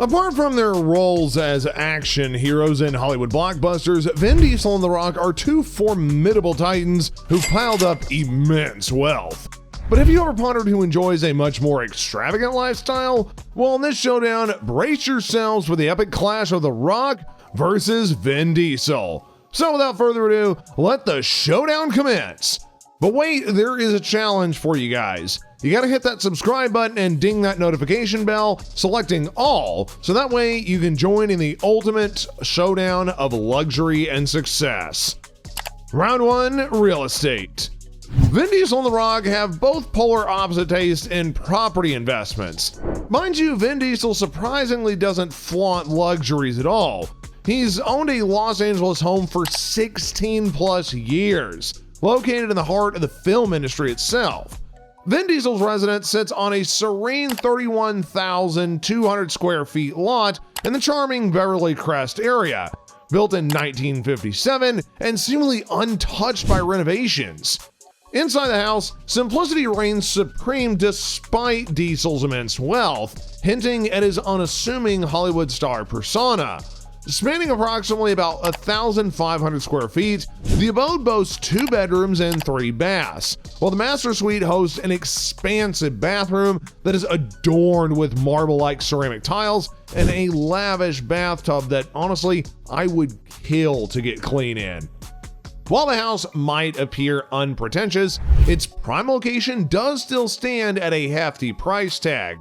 Apart from their roles as action heroes in Hollywood blockbusters, Vin Diesel and The Rock are two formidable titans who've piled up immense wealth. But have you ever pondered who enjoys a much more extravagant lifestyle? Well, in this showdown, brace yourselves for the epic clash of The Rock versus Vin Diesel. So without further ado, let the showdown commence. But wait, there is a challenge for you guys. You gotta hit that subscribe button and ding that notification bell, selecting all, so that way you can join in the ultimate showdown of luxury and success. Round 1, real estate. Vin Diesel and The Rock have both polar opposite tastes in property investments. Mind you, Vin Diesel surprisingly doesn't flaunt luxuries at all. He's owned a Los Angeles home for 16 plus years, located in the heart of the film industry itself. Vin Diesel's residence sits on a serene 31,200 square feet lot in the charming Beverly Crest area, built in 1957 and seemingly untouched by renovations. Inside the house, simplicity reigns supreme despite Diesel's immense wealth, hinting at his unassuming Hollywood star persona. Spanning approximately about 1,500 square feet, the abode boasts 2 bedrooms and 3 baths, while the master suite hosts an expansive bathroom that is adorned with marble-like ceramic tiles and a lavish bathtub that, honestly, I would kill to get clean in. While the house might appear unpretentious, its prime location does still stand at a hefty price tag.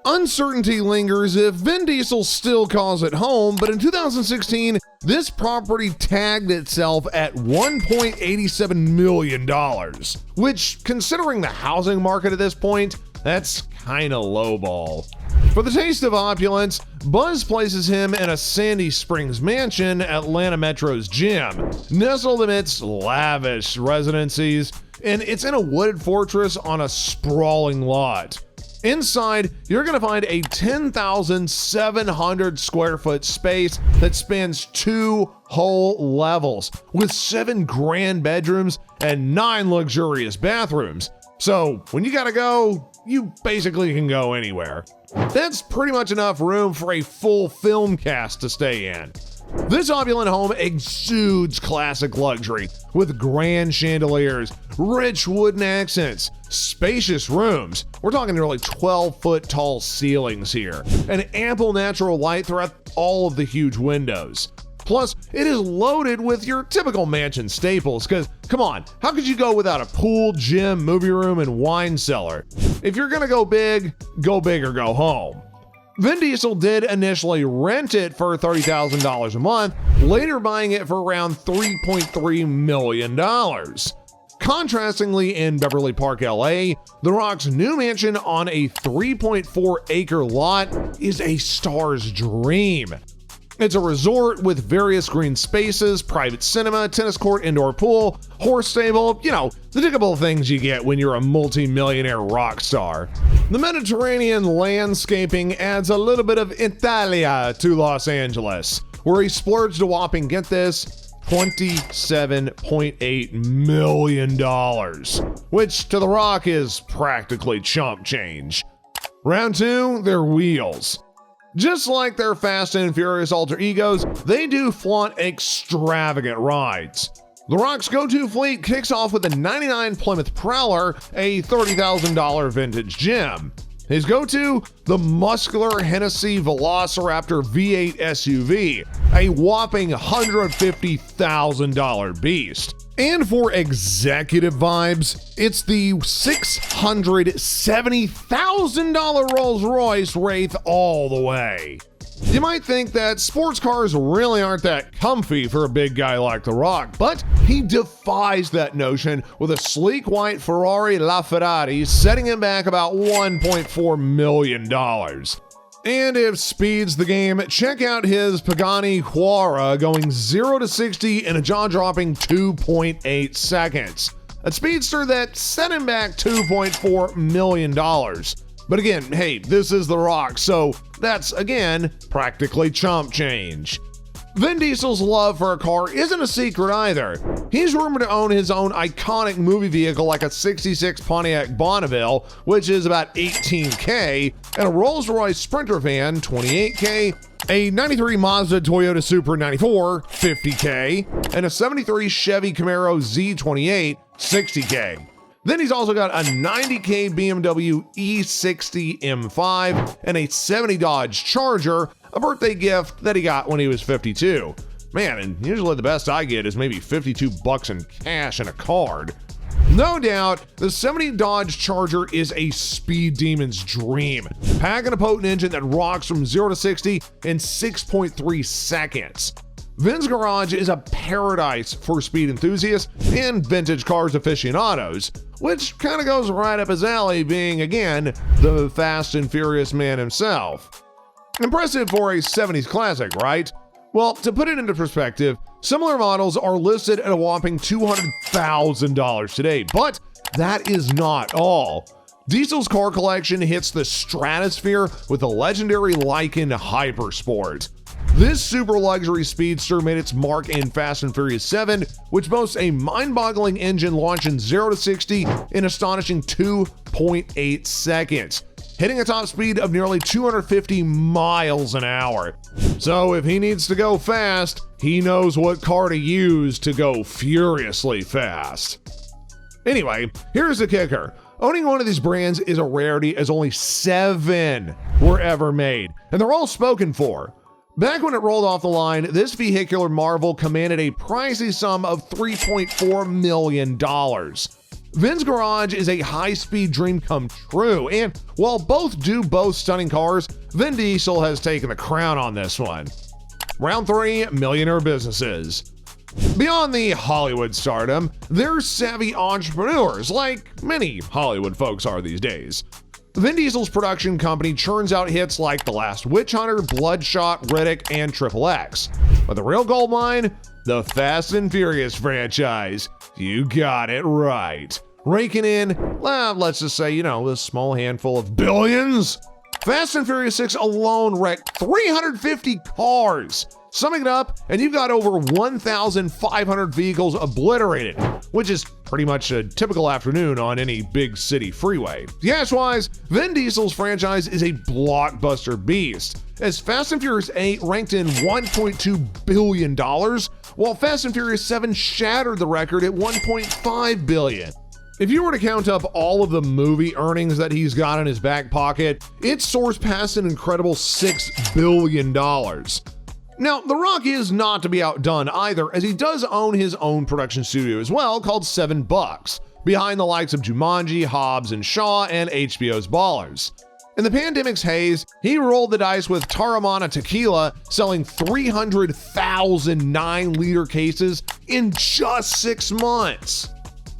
Uncertainty lingers if Vin Diesel still calls it home, but in 2016, this property tagged itself at $1.87 million, which, considering the housing market at this point, that's kinda lowball. For the taste of opulence, Buzz places him in a Sandy Springs mansion, Atlanta Metro's gym, nestled amidst lavish residencies, and it's in a wooded fortress on a sprawling lot. Inside, you're going to find a 10,700 square foot space that spans 2 whole levels, with 7 grand bedrooms and 9 luxurious bathrooms. So when you gotta go, you basically can go anywhere. That's pretty much enough room for a full film cast to stay in. This opulent home exudes classic luxury, with grand chandeliers, rich wooden accents, spacious rooms, we're talking nearly 12-foot tall ceilings here, and ample natural light throughout all of the huge windows. Plus, it is loaded with your typical mansion staples, because, come on, how could you go without a pool, gym, movie room, and wine cellar? If you're gonna go big or go home. Vin Diesel did initially rent it for $30,000 a month, later buying it for around $3.3 million. Contrastingly, in Beverly Park, LA, The Rock's new mansion on a 3.4-acre lot is a star's dream. It's a resort with various green spaces, private cinema, tennis court, indoor pool, horse stable, you know, the typical things you get when you're a multi-millionaire rock star. The Mediterranean landscaping adds a little bit of Italia to Los Angeles, where he splurged a whopping, get this, $27.8 million, which to The Rock is practically chump change. Round 2, their wheels. Just like their Fast and Furious alter egos, they do flaunt extravagant rides. The Rock's go-to fleet kicks off with the '99 Plymouth Prowler, a $30,000 vintage gem. His go-to, the muscular Hennessy Velociraptor V8 SUV, a whopping $150,000 beast. And for executive vibes, it's the $670,000 Rolls-Royce Wraith all the way. You might think that sports cars really aren't that comfy for a big guy like The Rock, but he defies that notion with a sleek white Ferrari LaFerrari, setting him back about $1.4 million. And if speed's the game, check out his Pagani Huayra going 0 to 60 in a jaw-dropping 2.8 seconds. A speedster that set him back $2.4 million. But again, hey, this is The Rock, so that's, again, practically chump change. Vin Diesel's love for a car isn't a secret either. He's rumored to own his own iconic movie vehicle like a 66 Pontiac Bonneville, which is about $18K, and a Rolls-Royce Sprinter van, $28K, a 93 Mazda Toyota Supra 94, $50K, and a 73 Chevy Camaro Z28, $60K. Then he's also got a 90K BMW E60 M5 and a 70 Dodge Charger, a birthday gift that he got when he was 52. Man, and usually the best I get is maybe $52 in cash and a card. No doubt, the 70 Dodge Charger is a speed demon's dream, packing a potent engine that rocks from 0 to 60 in 6.3 seconds. Vin's garage is a paradise for speed enthusiasts and vintage cars aficionados, which kind of goes right up his alley, being, again, the Fast and Furious man himself. Impressive for a 70s classic, right? Well, to put it into perspective, similar models are listed at a whopping $200,000 today, but that is not all. Diesel's car collection hits the stratosphere with the legendary Lykan Hypersport. This super luxury speedster made its mark in Fast and Furious 7, which boasts a mind-boggling engine launching 0 to 60 in astonishing 2.8 seconds, hitting a top speed of nearly 250 miles an hour. So if he needs to go fast, he knows what car to use to go furiously fast. Anyway, here's the kicker. Owning one of these brands is a rarity, as only 7 were ever made, and they're all spoken for. Back when it rolled off the line, this vehicular marvel commanded a pricey sum of $3.4 million. Vin's garage is a high-speed dream come true, and while both do boast stunning cars, Vin Diesel has taken the crown on this one. Round 3, millionaire businesses. Beyond the Hollywood stardom, they're savvy entrepreneurs, like many Hollywood folks are these days. Vin Diesel's production company churns out hits like The Last Witch Hunter, Bloodshot, Riddick, and Triple X. But the real goldmine? The Fast and Furious franchise. You got it right. Raking in, well, let's just say, a small handful of billions. Fast and Furious 6 alone wrecked 350 cars. Summing it up, and you've got over 1,500 vehicles obliterated, which is pretty much a typical afternoon on any big city freeway. Gas-wise, Vin Diesel's franchise is a blockbuster beast, as Fast and Furious 8 ranked in $1.2 billion, while Fast and Furious 7 shattered the record at $1.5 billion. If you were to count up all of the movie earnings that he's got in his back pocket, it soars past an incredible $6 billion. Now, The Rock is not to be outdone either, as he does own his own production studio as well, called 7 Bucks, behind the likes of Jumanji, Hobbs and Shaw, and HBO's Ballers. In the pandemic's haze, he rolled the dice with Taramana Tequila, selling 300,000 9-liter cases in just 6 months.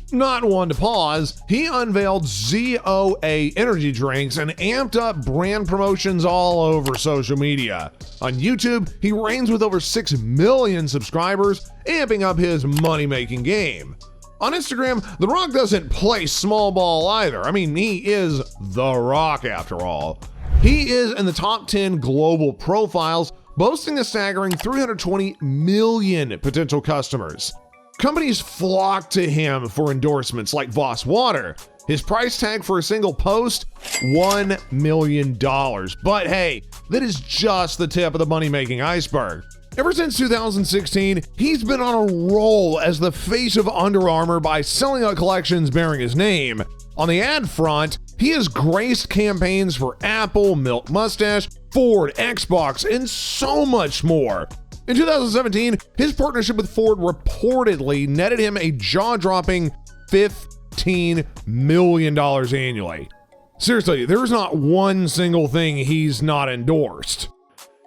Not one to pause, he unveiled ZOA energy drinks and amped up brand promotions all over social media. On YouTube, he reigns with over 6 million subscribers, amping up his money-making game. On Instagram, The Rock doesn't play small ball either. I mean, he is The Rock after all. He is in the top 10 global profiles, boasting a staggering 320 million potential customers. Companies flock to him for endorsements like Voss Water. His price tag for a single post, $1 million. But hey, that is just the tip of the money-making iceberg. Ever since 2016, he's been on a roll as the face of Under Armour by selling out collections bearing his name. On the ad front, he has graced campaigns for Apple, Milk Mustache, Ford, Xbox, and so much more. In 2017, his partnership with Ford reportedly netted him a jaw-dropping $15 million annually. Seriously, there's not one single thing he's not endorsed.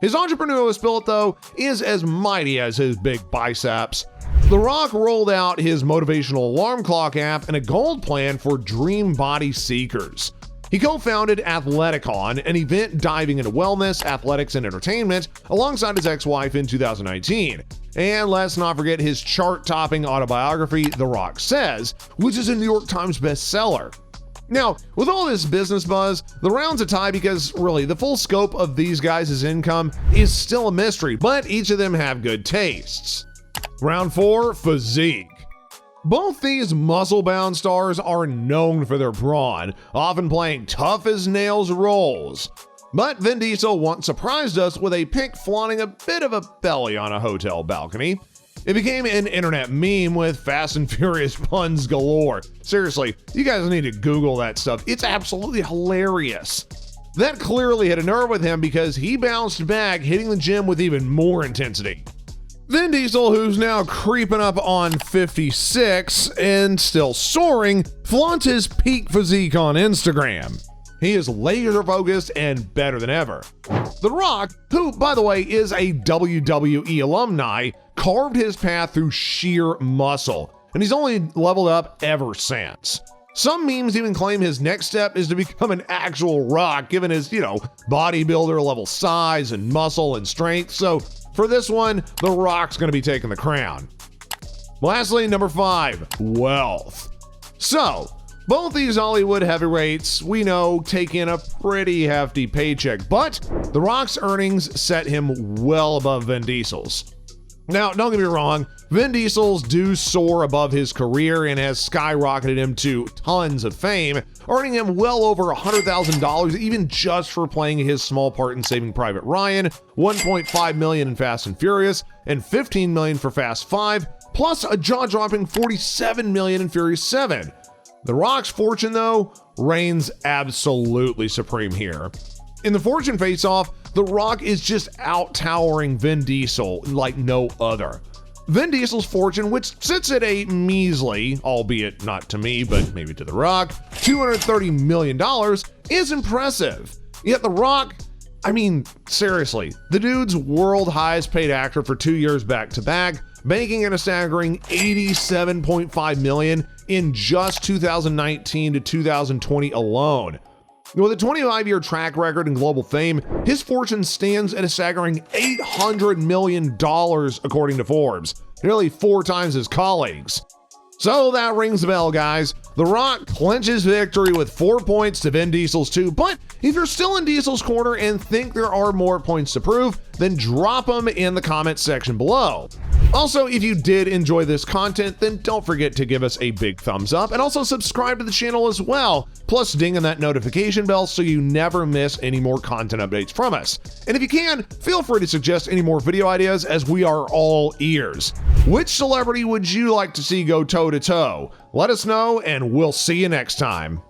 His entrepreneurial spirit, though, is as mighty as his big biceps. The Rock rolled out his motivational alarm clock app and a gold plan for dream body seekers. He co-founded Athleticon, an event diving into wellness, athletics, and entertainment, alongside his ex-wife in 2019. And let's not forget his chart-topping autobiography, The Rock Says, which is a New York Times bestseller. Now, with all this business buzz, the round's a tie because really the full scope of these guys' income is still a mystery, but each of them have good tastes. Round 4, physique. Both these muscle-bound stars are known for their brawn, often playing tough as nails roles. But Vin Diesel once surprised us with a pic flaunting a bit of a belly on a hotel balcony. It became an internet meme with Fast and Furious puns galore. Seriously, you guys need to Google that stuff. It's absolutely hilarious. That clearly hit a nerve with him because he bounced back, hitting the gym with even more intensity. Vin Diesel, who's now creeping up on 56 and still soaring, flaunts his peak physique on Instagram. He is laser focused and better than ever. The Rock, who by the way is a WWE alumni, carved his path through sheer muscle, and he's only leveled up ever since. Some memes even claim his next step is to become an actual Rock, given his, bodybuilder level size and muscle and strength. So for this one, The Rock's gonna be taking the crown. Lastly, number 5, wealth. So, both these Hollywood heavyweights, we know, take in a pretty hefty paycheck, but The Rock's earnings set him well above Vin Diesel's. Now, don't get me wrong, Vin Diesel's do soar above his career and has skyrocketed him to tons of fame, earning him well over $100,000 even just for playing his small part in Saving Private Ryan, $1.5 million in Fast and Furious, and $15 million for Fast 5, plus a jaw-dropping $47 million in Furious 7. The Rock's fortune, though, reigns absolutely supreme here. In the fortune face-off, The Rock is just out-towering Vin Diesel like no other. Vin Diesel's fortune, which sits at a measly, albeit not to me, but maybe to The Rock, $230 million, is impressive. Yet The Rock, seriously, the dude's world highest paid actor for 2 years back-to-back, making it a staggering $87.5 million in just 2019 to 2020 alone. With a 25-year track record and global fame, his fortune stands at a staggering $800 million according to Forbes, nearly 4 times his colleagues. So that rings the bell, guys. The Rock clinches victory with 4 points to Vin Diesel's 2, but if you're still in Diesel's corner and think there are more points to prove, then drop them in the comments section below. Also, if you did enjoy this content, then don't forget to give us a big thumbs up and also subscribe to the channel as well, plus ding on that notification bell so you never miss any more content updates from us. And if you can, feel free to suggest any more video ideas as we are all ears. Which celebrity would you like to see go toe-to-toe? Let us know and we'll see you next time.